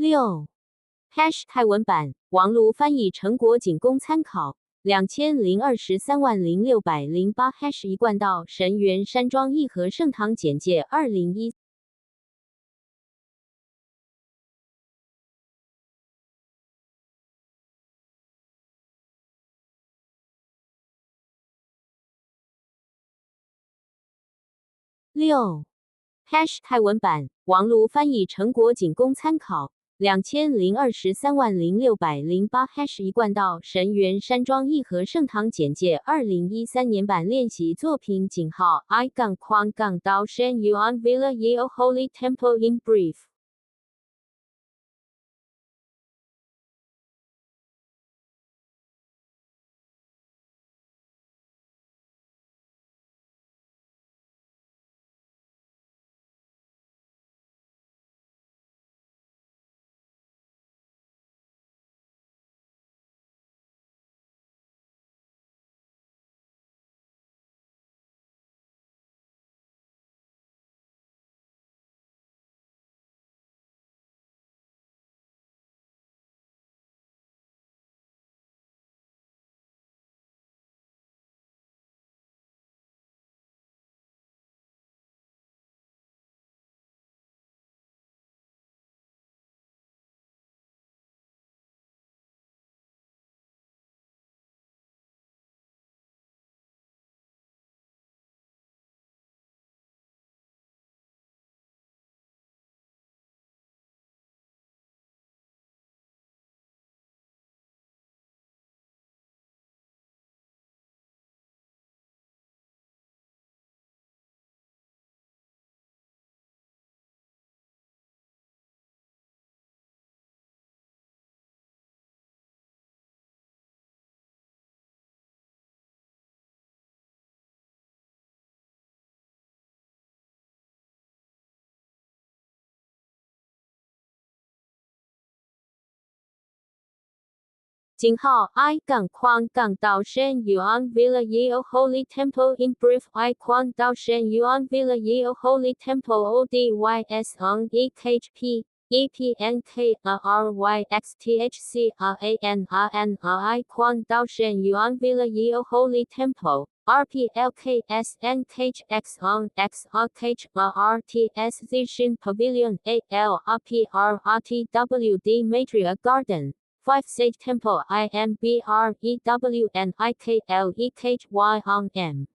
6. Hash 泰文版，网络翻译成果仅供参考。20230608 Hash 一贯道神元山庄义和圣堂简介2013。6. Hash 泰文版，网络翻译成果仅供参考。20230608 Hash 一贯道神元山庄义和圣堂简介2013年版练习作品井号 I-Kwang-Dao Shen Yuan Villa Yeo Holy Temple in brief。井号 I-Kwang-Dao Shen Yuan Villa Yeo Holy Temple in brief I-Kwang-Dao Shen Yuan Villa Yeo Holy Temple ODYS on EKHP EPNKRYXTHCRANRN I-Kwang-Dao Shen Yuan Villa Yeo Holy Temple RPLKSNKHX on XRKHRRTS Zishin Pavilion ALRPRRTWD Matria Garden 5 Sage Temple IMBREWNIKLEKHY on M